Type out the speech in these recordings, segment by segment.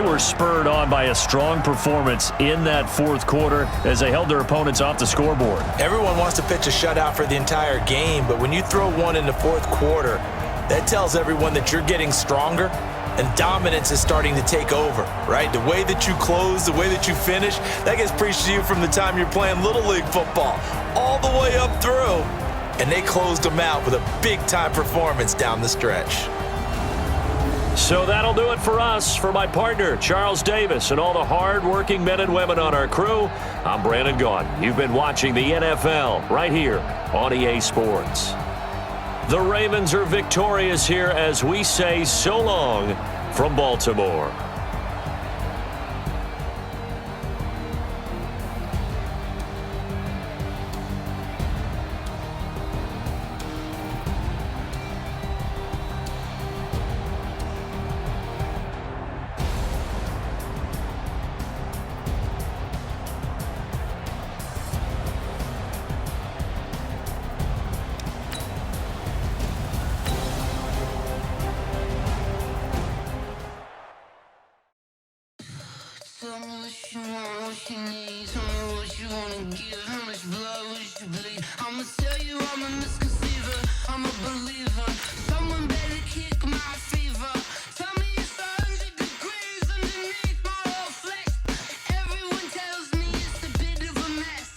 were spurred on by a strong performance in that fourth quarter as they held their opponents off the scoreboard. Everyone wants to pitch a shutout for the entire game, but when you throw one in the fourth quarter, that tells everyone that you're getting stronger and dominance is starting to take over, right? The way that you close, the way that you finish, that gets preached to you from the time you're playing Little League football all the way up through. And they closed them out with a big-time performance down the stretch. So that'll do it for us. For my partner, Charles Davis, and all the hard-working men and women on our crew, I'm Brandon Gaudin. You've been watching the NFL right here on EA Sports. The Ravens are victorious here as we say so long from Baltimore. Tell me what you want, what you need. Tell me what you wanna give. How much blood would you bleed? I'ma tell you I'm a misconceiver. I'm a believer. Someone better kick my fever. Tell me it's 100 degrees underneath my whole flesh. Everyone tells me it's a bit of a mess.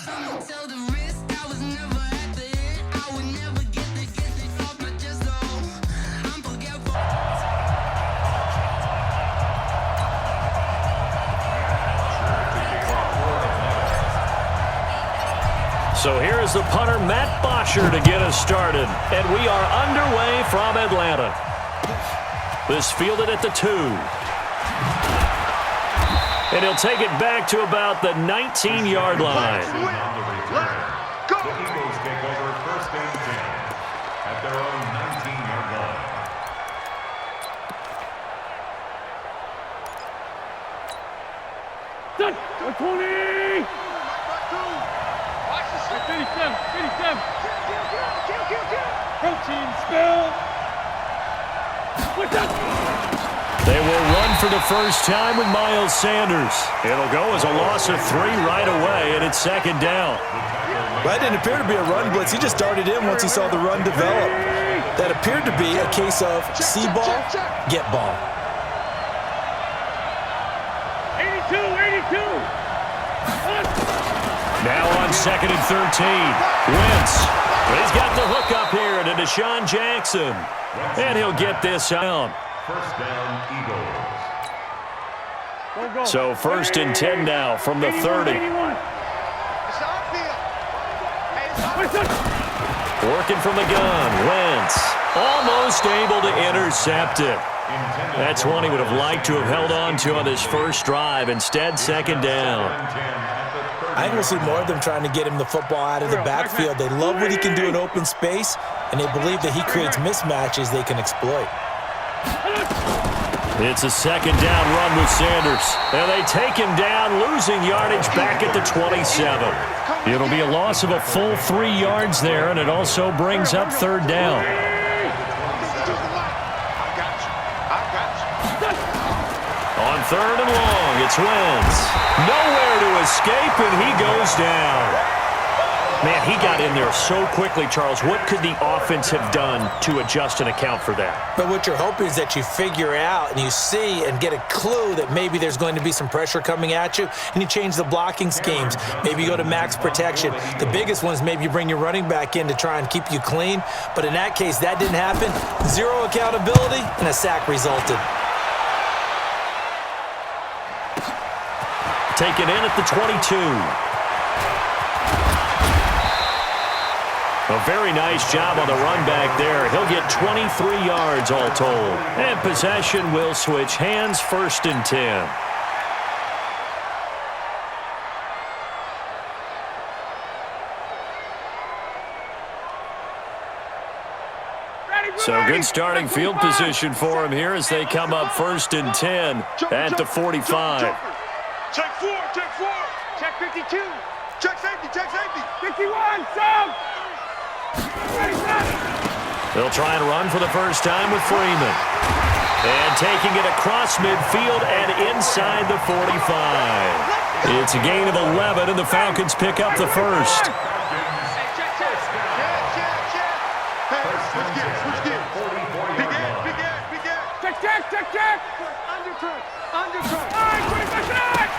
I'ma tell the risk I was never at the end. I would never get it off my chest though. I'm forgetful. So here is the punter, Matt Bosher, to get us started. And we are underway from Atlanta. This fielded at the 2. And he'll take it back to about the 19-yard line. The Eagles take over first and 10 at their own 19-yard line. Done. 20! 57. Protein spill. They will run for the first time with Miles Sanders. It'll go as a loss of 3 right away, and it's second down. That didn't appear to be a run blitz. He just darted in once he saw the run develop. That appeared to be a case of see ball, get ball. 82. Now on second and 13. Wentz. He's got the hook up here to Deshaun Jackson. And he'll get this out. First down, Eagles. So first and 10 now from the 30. Working from the gun. Wentz almost able to intercept it. That's one he would have liked to have held on to on this first drive. Instead, second down. I think we'll see more of them trying to get him the football out of the backfield. They love what he can do in open space, and they believe that he creates mismatches they can exploit. It's a second down run with Sanders. And they take him down, losing yardage back at the 27. It'll be a loss of a full 3 yards there, and it also brings up third down. On third and long, it's Wentz. Nowhere to escape, and he goes down. Man, he got in there so quickly, Charles. What could the offense have done to adjust and account for that? But what you're hoping is that you figure out and you see and get a clue that maybe there's going to be some pressure coming at you, and you change the blocking schemes. Maybe you go to max protection. The biggest one is maybe you bring your running back in to try and keep you clean. But in that case, that didn't happen. 0 accountability, and a sack resulted. Taken in at the 22. A very nice job on the run back there. He'll get 23 yards all told. And possession will switch hands, first and 10. So good starting field position for him here as they come up first and 10 at the 45. Check 4. Check 52. Check safety. 51, sub. They'll try and run for the first time with Freeman. And taking it across midfield and inside the 45. It's a gain of 11, and the Falcons pick up the first. Check.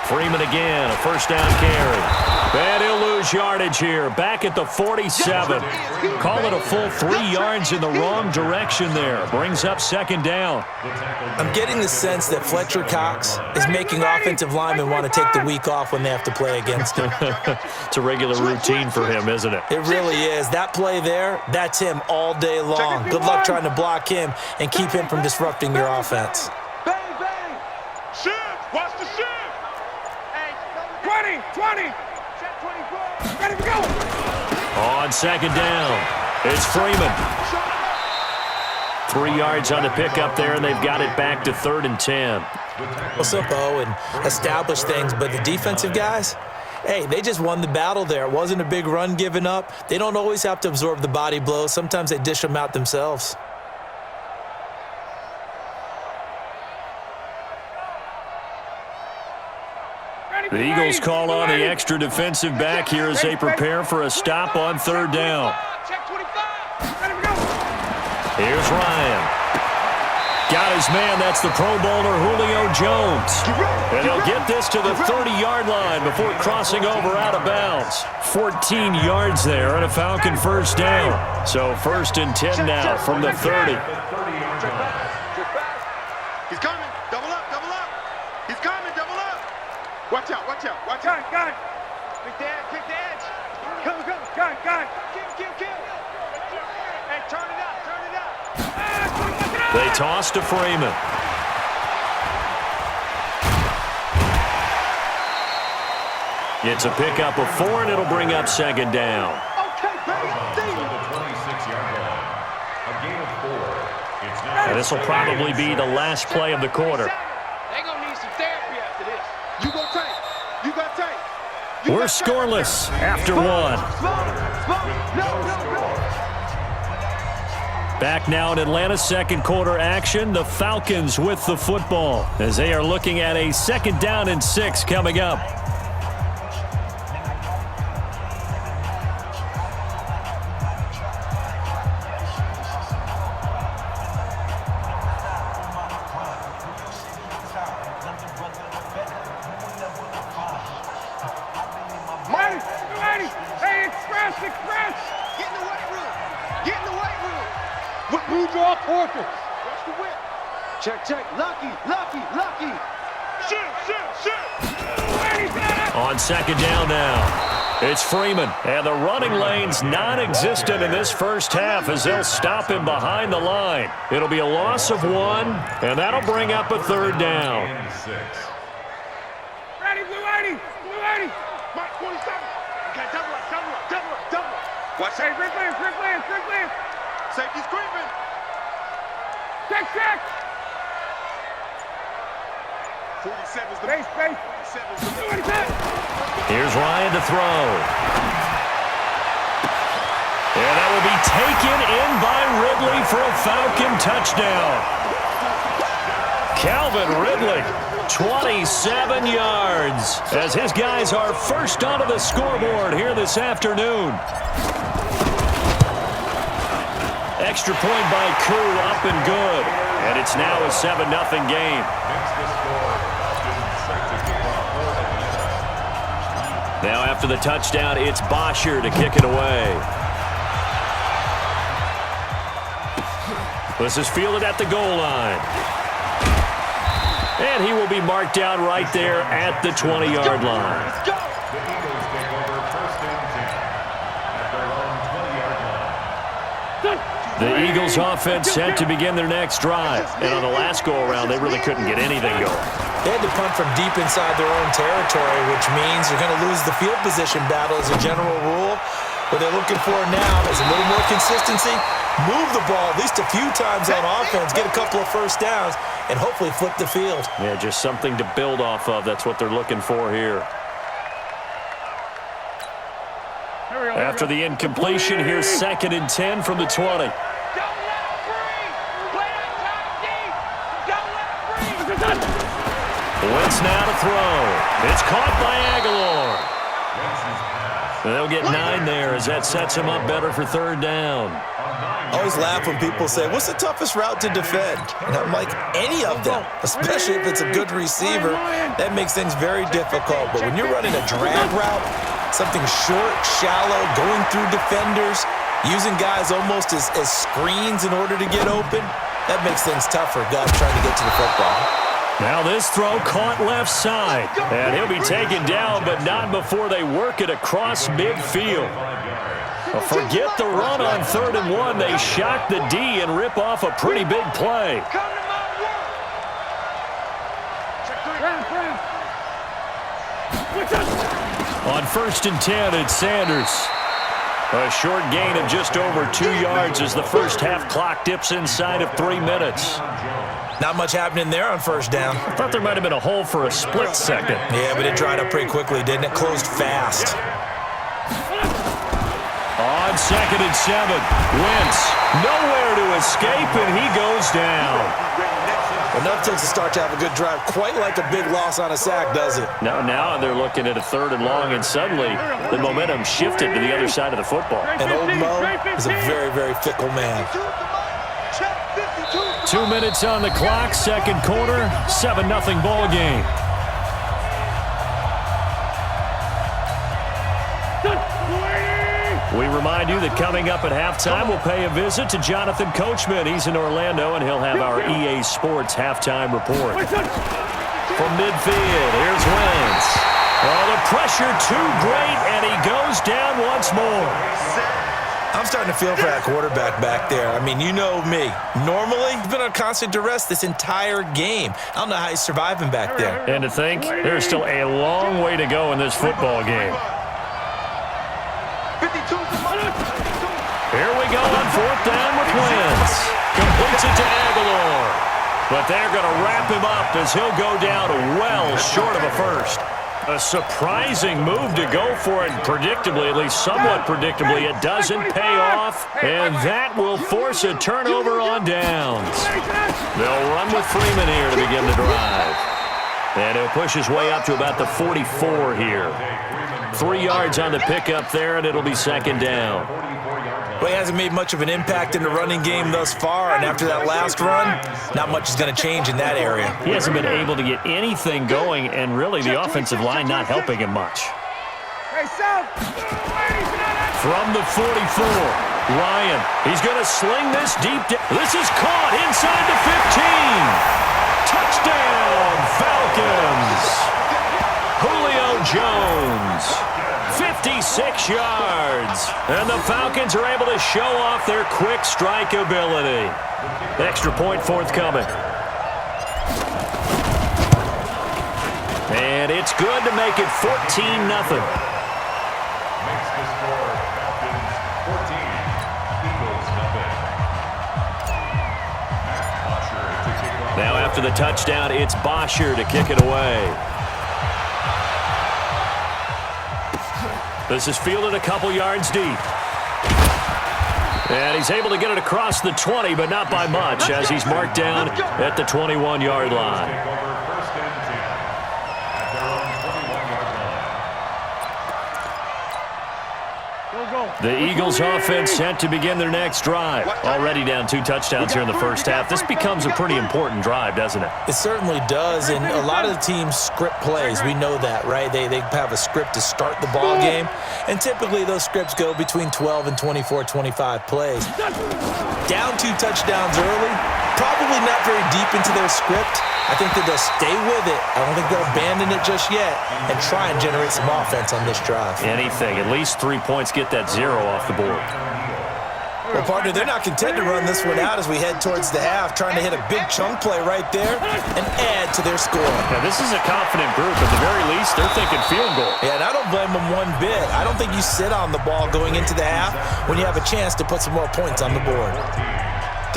Freeman again, a first down carry. And he'll lose yardage here, back at the 47. Call it a full 3 yards in the wrong direction there. Brings up second down. I'm getting the sense that Fletcher Cox is making offensive linemen want to take the week off when they have to play against him. It's a regular routine for him, isn't it? It really is. That play there, that's him all day long. Good luck trying to block him and keep him from disrupting your offense. Shift! Watch the shift! 20! Check 24! Ready to go! On second down, it's Freeman. 3 yards on the pickup there, and they've got it back to 3rd and 10. What's up, O, and establish things, but the defensive guys, hey, they just won the battle there. It wasn't a big run given up. They don't always have to absorb the body blows. Sometimes they dish them out themselves. The Eagles call on the extra defensive back here as they prepare for a stop on 3rd down. Check 25! Ready to go! Here's Ryan. Got his man, that's the Pro Bowler Julio Jones. And he'll get this to the 30-yard line before crossing over out of bounds. 14 yards there and a Falcon first down. So 1st and 10 now from the 30. He's coming! Double up! He's coming! Double up! Watch out! Got it! Kick the edge! Come! Got it! Kill! Hey, turn it up! They toss to Freeman. It's a pickup of 4, and it'll bring up second down. Okay, baby! The 26-yard line. A gain of 4. It's now And this will probably be the last play of the quarter. They're gonna need some therapy after this. You got tape. We're scoreless after 1. Back now in Atlanta's second quarter action. The Falcons with the football as they are looking at a 2nd down and 6 coming up. Hey, express! Get in the weight room! We draw quarters. Watch the whip. Check. Lucky. Shoot. On 2nd down now, it's Freeman. And the running lane's non-existent in this first half as they'll stop him behind the line. It'll be a loss of 1, and that'll bring up a 3rd down. Ready, Blue 80. Mark 27. Okay, double up. Watch that. Hey, Rick. Safety's creeping. Check. 47's the base. 47's the base. Here's Ryan to throw. And that will be taken in by Ridley for a Falcon touchdown. Calvin Ridley, 27 yards, as his guys are first onto the scoreboard here this afternoon. Extra point by Koo, up and good. And it's now a 7-0 game. Now after the touchdown, it's Bosher to kick it away. This is fielded at the goal line. And he will be marked down right there at the 20-yard line. The Eagles take over 1st and 10 at their own 20-yard line. The Eagles offense set to begin their next drive. And on the last go-around, they really couldn't get anything going. They had to punt from deep inside their own territory, which means you're going to lose the field position battle as a general rule. What they're looking for now is a little more consistency, move the ball at least a few times on offense, get a couple of first downs, and hopefully flip the field. Yeah, just something to build off of. That's what they're looking for here. After the incompletion, here's 2nd and 10 from the 20. Wentz now to throw. It's caught by Aguilar. They'll get 9 there as that sets him up better for third down. I always laugh when people say, what's the toughest route to defend? And I'm like, any of them, especially if it's a good receiver. That makes things very difficult. But when you're running a drag route, something short, shallow, going through defenders, using guys almost as screens in order to get open, that makes things tough for guys trying to get to the football. Now this throw caught left side. And he'll be taken down, but not before they work it across midfield. Forget the run on 3rd and 1. They shock the D and rip off a pretty big play. On 1st and 10, it's Sanders. A short gain of just over 2 yards as the first half clock dips inside of 3 minutes. Not much happening there on 1st down. I thought there might have been a hole for a split second. Yeah, but it dried up pretty quickly, didn't it? Closed fast. On 2nd and 7, Wentz nowhere to escape, and he goes down. Enough takes a start to have a good drive. Quite like a big loss on a sack, does it? Now they're looking at a 3rd and long, and suddenly the momentum shifted to the other side of the football. And old Mo is a very, very fickle man. 2 minutes on the clock, 2nd quarter, 7-0 ball game. We remind you that coming up at halftime, we'll pay a visit to Jonathan Coachman. He's in Orlando, and he'll have our EA Sports halftime report. From midfield, here's Wentz. Oh, the pressure too great, and he goes down once more. I'm starting to feel for that quarterback back there. I mean, you know me. Normally, he's been on constant duress this entire game. I don't know how he's surviving back there. And to think, there's still a long way to go in this football game. Here we go on 4th down with Wentz. Completes it to Aguilar. But they're going to wrap him up as he'll go down well short of a first. A surprising move to go for it, predictably, at least somewhat predictably. It doesn't pay off, and that will force a turnover on downs. They'll run with Freeman here to begin the drive. And he'll push his way up to about the 44 here. 3 yards on the pickup there, and it'll be 2nd down. Well, he hasn't made much of an impact in the running game thus far, and after that last run, not much is going to change in that area. He hasn't been able to get anything going, and really the offensive line not helping him much. From the 44, Ryan. He's going to sling this deep. This is caught inside the 15. Touchdown, Falcons. Julio Jones. 56 yards. And the Falcons are able to show off their quick strike ability. Extra point forthcoming. And it's good to make it 14-0. Makes the score Falcons 14, Eagles nothing. Now after the touchdown, it's Bosher to kick it away. This is fielded a couple yards deep. And he's able to get it across the 20, but not by much, as he's marked down at the 21-yard line. Take over 1st and 10 at their own 21-yard line. The Eagles offense set to begin their next drive. Already down 2 touchdowns here in the first half. This becomes a pretty important drive, doesn't it? It certainly does, and a lot of the teams script plays. We know that, right? They have a script to start the ball game, and typically those scripts go between 12 and 24, 25 plays. Down 2 touchdowns early, probably not very deep into their script. I think that they'll stay with it. I don't think they'll abandon it just yet and try and generate some offense on this drive. Anything. At least 3 points, get that 0 off the board. Well, partner, they're not content to run this one out as we head towards the half, trying to hit a big chunk play right there and add to their score. Now, this is a confident group. At the very least, they're thinking field goal. Yeah, and I don't blame them one bit. I don't think you sit on the ball going into the half when you have a chance to put some more points on the board.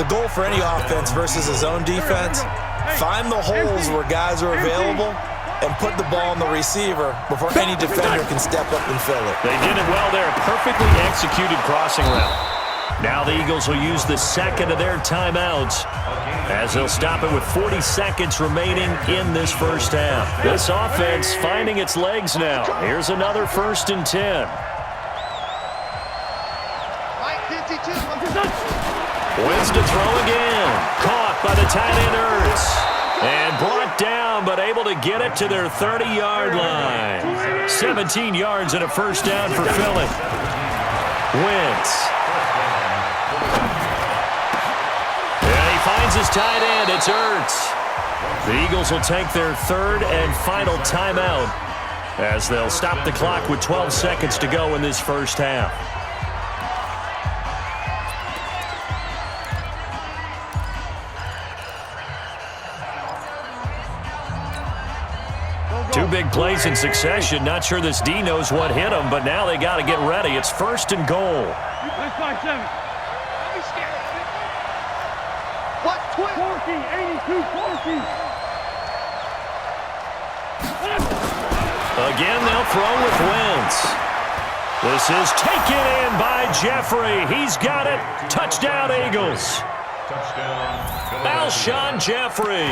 The goal for any offense versus a zone defense, find the holes where guys are available and put the ball on the receiver before any defender can step up and fill it. They did it well there. Perfectly executed crossing route. Now the Eagles will use the second of their timeouts as they'll stop it with 40 seconds remaining in this first half. This offense finding its legs now. Here's another 1st and 10. Wins to throw again. Caught by the tight end Ertz. And brought down, but able to get it to their 30-yard line. 17 yards and a first down for Philly. Wentz. And he finds his tight end. It's Ertz. The Eagles will take their 3rd and final timeout as they'll stop the clock with 12 seconds to go in this first half. Two big plays in succession. Not sure this D knows what hit him, but now they got to get ready. It's 1st and goal. What? 40, 82, 40. Again, they'll throw with Wentz. This is taken in by Jeffrey. He's got it. Touchdown, Eagles. Alshon Jeffrey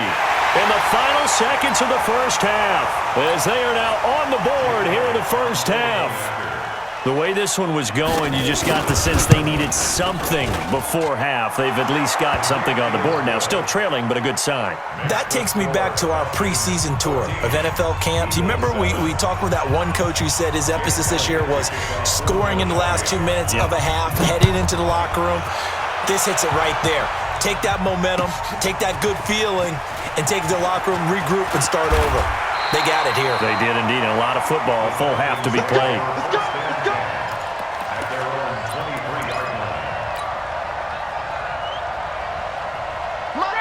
in the final seconds of the first half as they are now on the board here in the first half. The way this one was going, you just got the sense they needed something before half. They've at least got something on the board now. Still trailing, but a good sign. That takes me back to our preseason tour of NFL camps. You remember we talked with that one coach who said his emphasis this year was scoring in the last 2 minutes of a half, heading into the locker room. This hits it right there. Take that momentum, take that good feeling, and take it to the locker room, regroup, and start over. They got it here. They did indeed. A lot of football, a full half to be played. Let's go, let's go. At their own 23-yard line.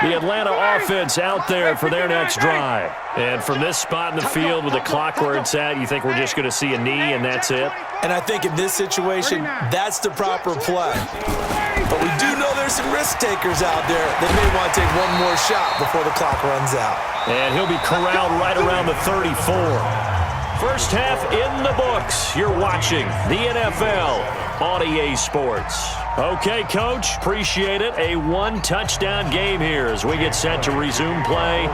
The Atlanta offense out there for their next drive. And from this spot in the field with the clock where it's at, you think we're just going to see a knee and that's it? And I think in this situation, that's the proper play. But we do know there's some risk takers out there that may want to take one more shot before the clock runs out. And he'll be corralled right around the 34. First half in the books. You're watching the NFL on EA Sports. Okay, Coach, appreciate it. A one-touchdown game here as we get set to resume play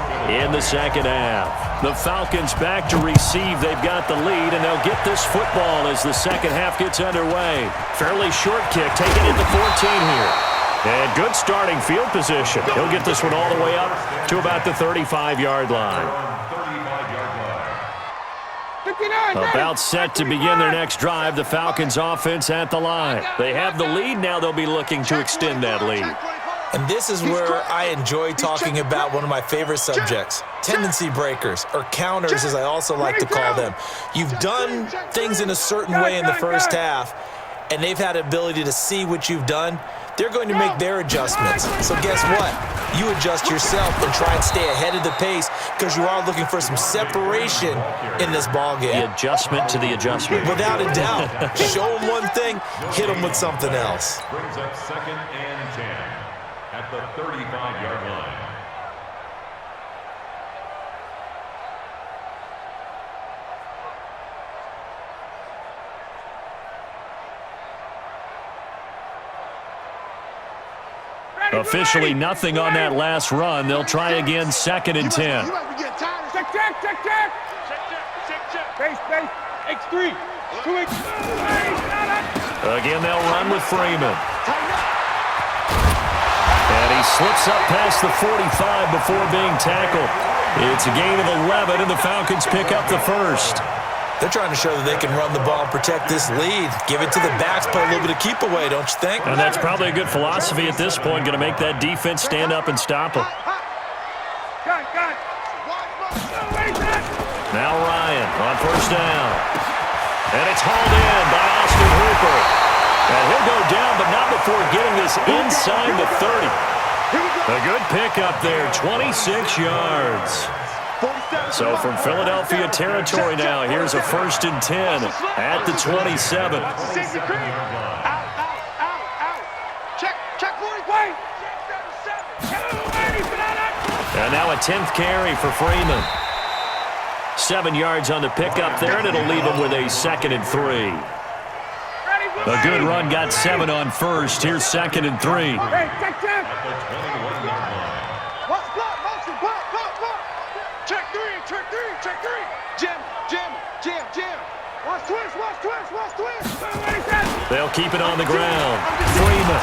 in the second half. The Falcons back to receive. They've got the lead, and they'll get this football as the second half gets underway. Fairly short kick, taken at the 14 here. And good starting field position. He'll get this one all the way up to about the 35-yard line. About set to begin their next drive. The Falcons offense at the line. They have the lead. Now they'll be looking to extend that lead. And this is where I enjoy talking about one of my favorite subjects, tendency breakers, or counters as I also like to call them. You've done things in a certain way in the first half, and they've had the ability to see what you've done. They're going to make their adjustments. So guess what? You adjust yourself and try and stay ahead of the pace because you are looking for some separation in this ball game. The adjustment to the adjustment. Without a doubt. Show them one thing, hit them with something else. Brings up 2nd and 10 at the 35-yard line. Officially nothing on that last run. They'll try again, 2nd and 10. Check. Base. X3. 2X. Again, they'll run with Freeman. And he slips up past the 45 before being tackled. It's a gain of 11, and the Falcons pick up the first. They're trying to show that they can run the ball and protect this lead. Give it to the backs, play a little bit of keep away, don't you think? And that's probably a good philosophy at this point. Going to make that defense stand up and stop them. Now Ryan on first down. And it's hauled in by Austin Hooper. And he'll go down, but not before getting this inside the 30. A good pickup there, 26 yards. So from Philadelphia territory now, here's a 1st and 10 at the 27. And now a 10th carry for Freeman. 7 yards on the pickup there, and it'll leave him with a 2nd and 3. A good run got 7 on first. Here's 2nd and 3. Hey, check. Watch block, motion, block. Check three. Jam. Watch twist. They'll keep it on the ground. Freeman.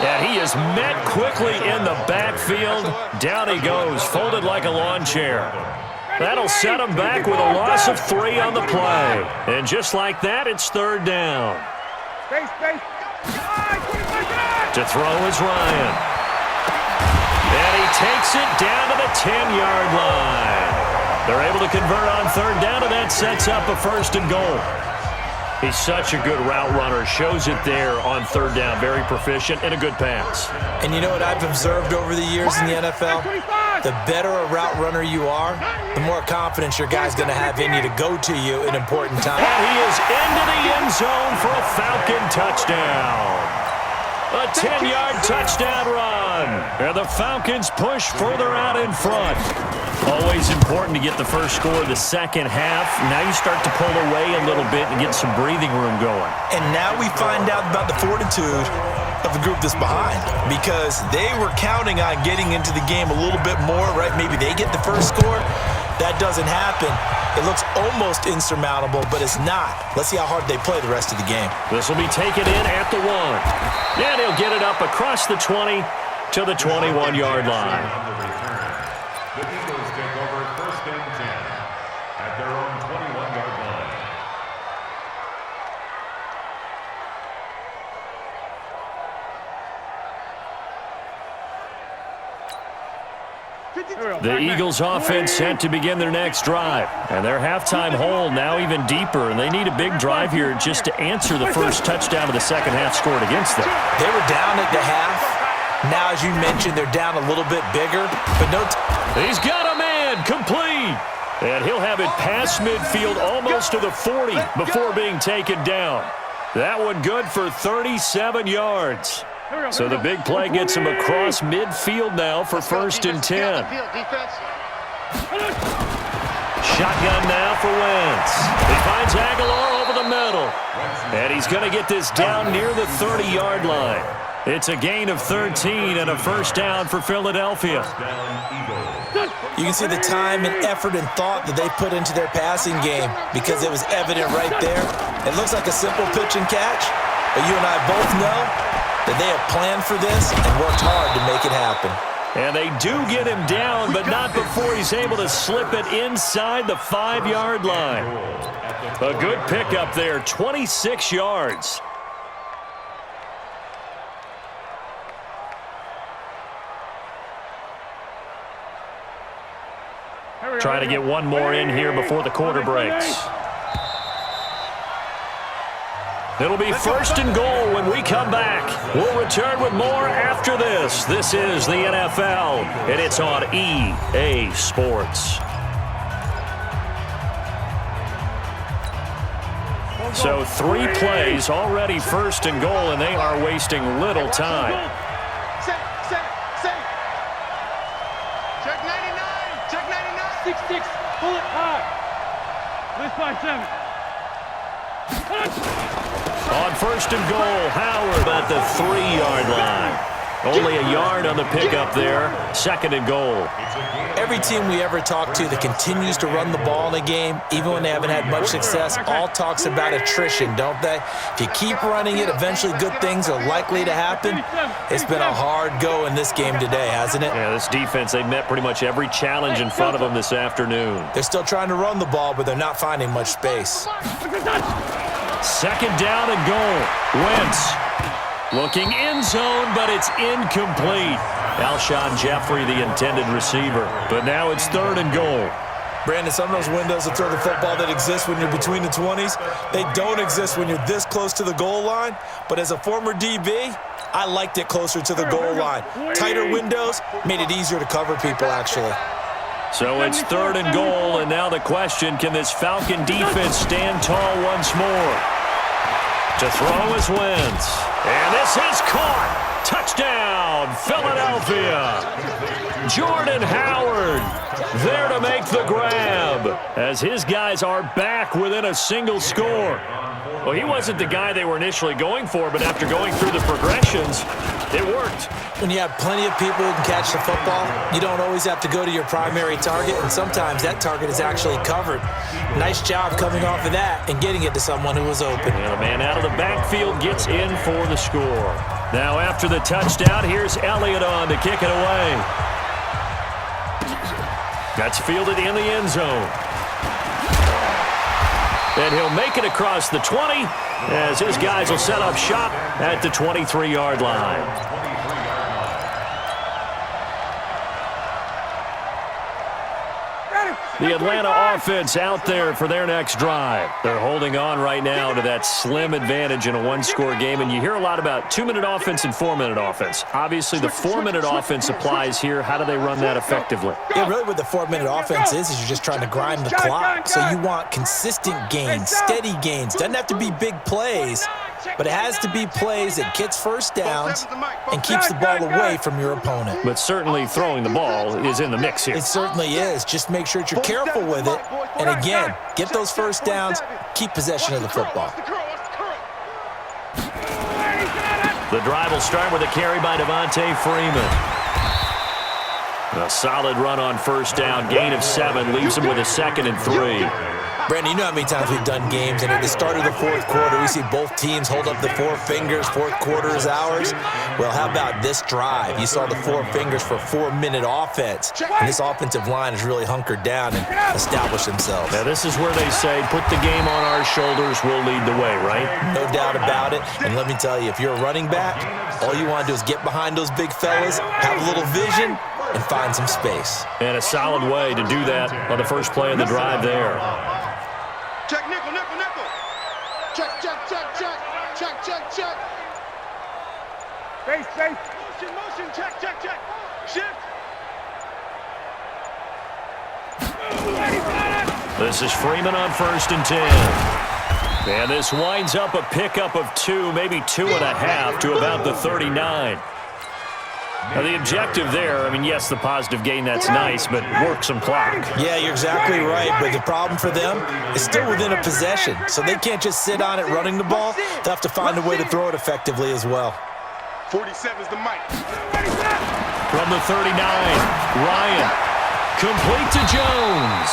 And he is met quickly in the backfield. Down he goes, folded like a lawn chair. That'll set him back with a loss of 3 on the play. And just like that, it's 3rd down. Space. To throw is Ryan. And he takes it down to the 10-yard line. They're able to convert on 3rd down, and that sets up a 1st and goal. He's such a good route runner. Shows it there on 3rd down. Very proficient and a good pass. And you know what I've observed over the years in the NFL? The better a route runner you are, the more confidence your guy's going to have in you to go to you in important times. And he is into the end zone for a Falcon touchdown. A 10-yard touchdown run. And the Falcons push further out in front. Always important to get the first score of the second half. Now you start to pull away a little bit and get some breathing room going. And now we find out about the fortitude of the group that's behind, because they were counting on getting into the game a little bit more, right? Maybe they get the first score. That doesn't happen. It looks almost insurmountable, but it's not. Let's see how hard they play the rest of the game. This will be taken in at the 1. And he'll get it up across the 20 to the 21-yard line. The Eagles take over 1st and 10 at their own 21-yard line. The Eagles offense set to begin their next drive. And their halftime hole now even deeper. And they need a big drive here just to answer the first touchdown of the second half scored against them. They were down at the half. Now, as you mentioned, they're down a little bit bigger. But He's got a man complete. And he'll have it past midfield almost to the 40 before being taken down. That one good for 37 yards. So the big play gets him across midfield now for 1st and 10. Shotgun now for Wentz. He finds Aguilar over the middle. And he's going to get this down near the 30-yard line. It's a gain of 13 and a 1st down for Philadelphia. you can see the time and effort and thought that they put into their passing game, because it was evident right there. It looks like a simple pitch and catch, but you and I both know that they have planned for this and worked hard to make it happen. And they do get him down, but not before he's able to slip it inside the 5-yard line. A good pickup there, 26 yards. Try to get one more in here before the quarter breaks. It'll be 1st and goal when we come back. We'll return with more after this. This is the NFL, and it's on EA Sports. So 3 plays already 1st and goal, and they are wasting little time. Set. Check 99. Check 99. 6-6. Pull it high. Let's 5-7. On 1st and goal, Howard at the 3-yard line. Only a yard on the pickup there. 2nd and goal. Every team we ever talk to that continues to run the ball in a game, even when they haven't had much success, all talks about attrition, don't they? If you keep running it, eventually good things are likely to happen. It's been a hard go in this game today, hasn't it? Yeah, this defense, they met pretty much every challenge in front of them this afternoon. They're still trying to run the ball, but they're not finding much space. 2nd down and goal. Wentz looking end zone, but it's incomplete. Alshon Jeffrey, the intended receiver. But now it's 3rd and goal. Brandon, some of those windows to throw the football that exist when you're between the 20s, they don't exist when you're this close to the goal line. But as a former DB, I liked it closer to the goal line. Tighter windows made it easier to cover people, actually. So it's 3rd and goal, and now the question, can this Falcon defense stand tall once more? To throw is Wentz. And this is caught. Touchdown, Philadelphia. Jordan Howard there to make the grab, as his guys are back within a single score. Well, he wasn't the guy they were initially going for, but after going through the progressions, it worked. When you have plenty of people who can catch the football, you don't always have to go to your primary target, and sometimes that target is actually covered. Nice job coming off of that and getting it to someone who was open. And the man out of the backfield gets in for the score. Now after the touchdown, here's Elliott on to kick it away. That's fielded in the end zone. And he'll make it across the 20 as his guys will set up shop at the 23-yard line. The Atlanta offense out there for their next drive. They're holding on right now to that slim advantage in a one-score game, and you hear a lot about 2-minute offense and 4-minute offense. Obviously, the 4-minute offense applies here. How do they run that effectively? Yeah, really what the 4-minute offense is you're just trying to grind the clock. So you want consistent gains, steady gains. Doesn't have to be big plays, but it has to be plays that gets first downs and keeps the ball away from your opponent. But certainly throwing the ball is in the mix here. It certainly is. Just make sure that you're careful with it. And again, get those first downs, keep possession of the football. The drive will start with a carry by Devontae Freeman. A solid run on first down, gain of 7, leaves him with a 2nd and 3. Brandon, you know how many times we've done games, and at the start of the fourth quarter, we see both teams hold up the 4 fingers, fourth quarter is ours. Well, how about this drive? You saw the 4 fingers for 4-minute offense, and this offensive line has really hunkered down and established themselves. Now, this is where they say, put the game on our shoulders, we'll lead the way, right? No doubt about it, and let me tell you, if you're a running back, all you want to do is get behind those big fellas, have a little vision, and find some space. And a solid way to do that on the first play of the drive there. Check, nickel, nickel, nickel. Check, check, check, check. Check, check, check. Face, face. Motion, motion, check, check, check. Shift. This is Freeman on 1st and 10. And this winds up a pickup of 2, maybe 2.5 to about the 39. Now, the objective there, I mean, yes, the positive gain, that's nice, but work some clock. Yeah, you're exactly right, but the problem for them is still within a possession, so they can't just sit on it running the ball. They'll have to find a way to throw it effectively as well. 47 is the mic. From the 39, Ryan, complete to Jones.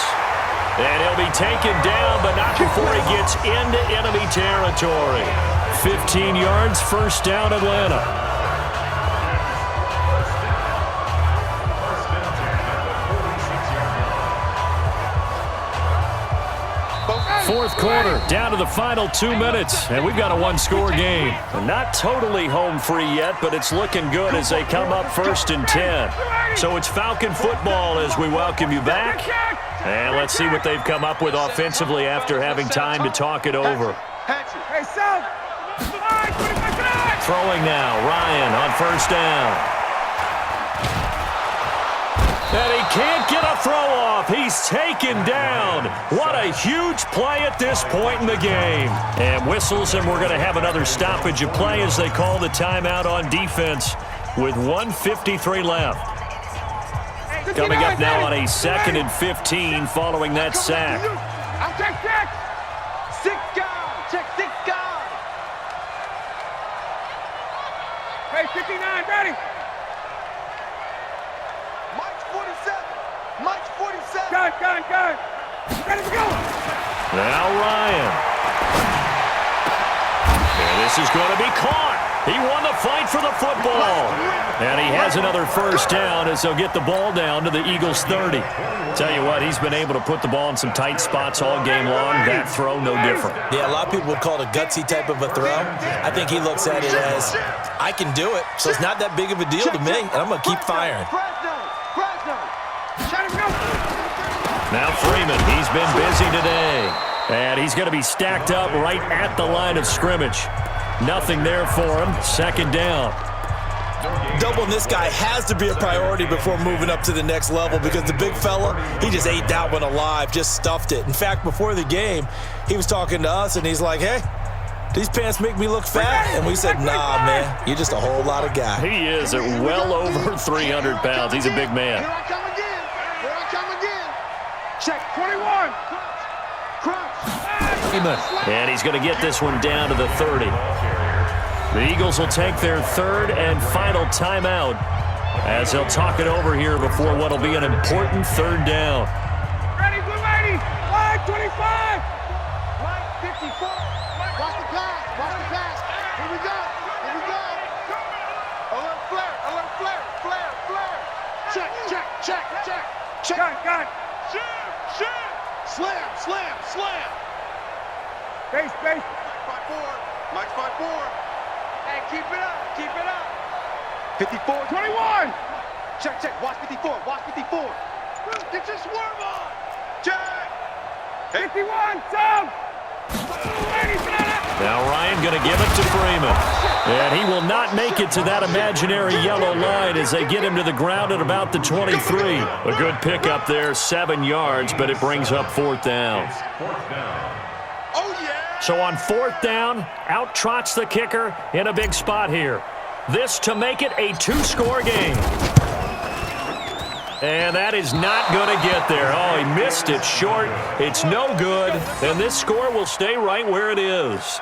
And he'll be taken down, but not before he gets into enemy territory. 15 yards, first down, Atlanta. Fourth quarter, down to the final 2 minutes, and we've got a one-score game. Not totally home free yet, but it's looking good as they come up 1st and 10. So it's Falcon football as we welcome you back. And let's see what they've come up with offensively after having time to talk it over. Throwing now, Ryan on 1st down. And he can't get a throw off. He's taken down. What a huge play at this point in the game. And whistles, and we're going to have another stoppage of play as they call the timeout on defense with 1:53 left. Coming up now on a 2nd and 15 following that sack. I'll check 6. 6 guard. Check 6 guard. Hey, 59, ready. Mike's 47. Mike's 47. Gun. Ready to go. Now Ryan. And this is going to be caught. He won the fight for the football. And he has another first down as they'll get the ball down to the Eagles' 30. Tell you what, he's been able to put the ball in some tight spots all game long. That throw, no different. Yeah, a lot of people would call it a gutsy type of a throw. I think he looks at it as, I can do it, so it's not that big of a deal to me, and I'm going to keep firing. Now Freeman, he's been busy today. And he's going to be stacked up right at the line of scrimmage. Nothing there for him. 2nd down. Doubling this guy has to be a priority before moving up to the next level because the big fella, he just ate that one alive, just stuffed it. In fact, before the game, he was talking to us, and he's like, hey, these pants make me look fat. And we said, nah, man, you're just a whole lot of guy. He is at well over 300 pounds. He's a big man. Here I come again. Check 21. Crunch. And he's going to get this one down to the 30. The Eagles will take their third and final timeout as they'll talk it over here before what will be an important third down. Ready, blue 80, flag 25, flag 54. Watch the pass, watch the pass. Here we go, here we go. Alert flare, flare. Check. Gun. Shoot. Slam. Base. Mike 5-4. Hey, keep it up. 54, 21. Check. Watch 54. Get your swerve on. Check. 51, down. Now Ryan going to give it to Freeman. And he will not make it to that imaginary yellow line as they get him to the ground at about the 23. A good pickup there, 7 yards, but it brings up fourth down. Oh, yeah. So on fourth down, out trots the kicker in a big spot here. This to make it a 2-score game. And that is not going to get there. Oh, he missed it short. It's no good. And this score will stay right where it is.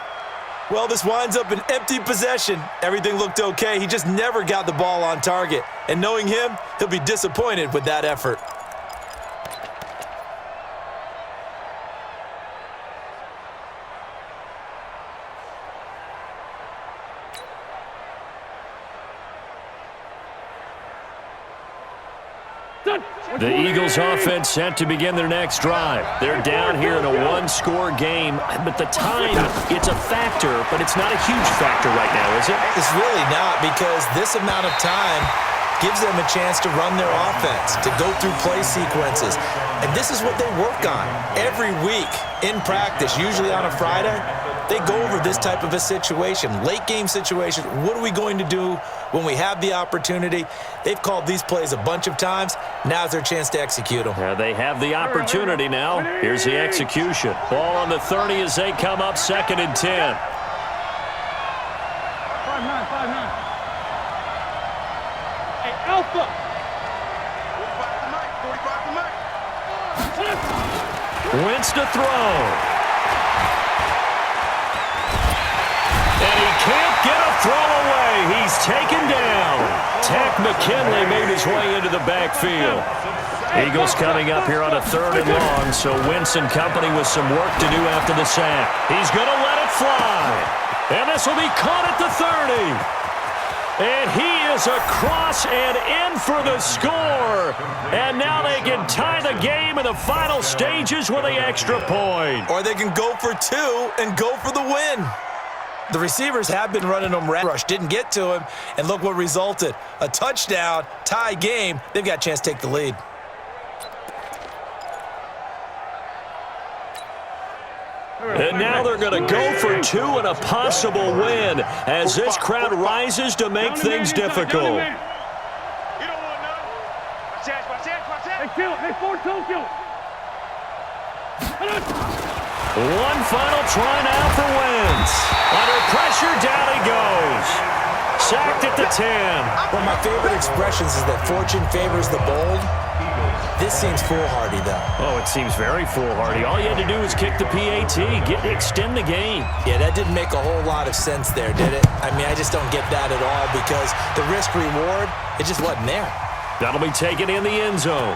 Well, this winds up an empty possession. Everything looked okay. He just never got the ball on target. And knowing him, he'll be disappointed with that effort. The Eagles offense set to begin their next drive. They're down here in a 1-score game, but the time, it's a factor, but it's not a huge factor right now, is it? It's really not, because this amount of time gives them a chance to run their offense, to go through play sequences. And this is what they work on every week in practice, usually on a Friday. They go over this type of a situation, late game situation. What are we going to do when we have the opportunity? They've called these plays a bunch of times. Now's their chance to execute them. Yeah, they have the opportunity now. Here's the execution. Ball on the 30 as they come up 2nd and 10. 5-9. 5-9. Hey, Alpha. 45 to Mike. Wentz to throw. And he can't get a throw away. He's taken down. Tech McKinley made his way into the backfield. Eagles coming up here on a 3rd and long, so Wentz and company with some work to do after the sack. He's going to let it fly. And this will be caught at the 30. And he is across and in for the score. And now they can tie the game in the final stages with the extra point. Or they can go for 2 and go for the win. The receivers have been running them rush, didn't get to him, and look what resulted. A touchdown, tie game. They've got a chance to take the lead. And now they're going to go for 2 and a possible win as this crowd rises to make things difficult. You don't want to know. Watch out. They kill it. They force don't kill it. One final try now for Wentz. Under pressure, down he goes. Sacked at the 10. One of my favorite expressions is that fortune favors the bold. This seems foolhardy, though. Oh, it seems very foolhardy. All you had to do was kick the PAT, extend the game. Yeah, that didn't make a whole lot of sense there, did it? I mean, I just don't get that at all because the risk-reward, it just wasn't there. That'll be taken in the end zone.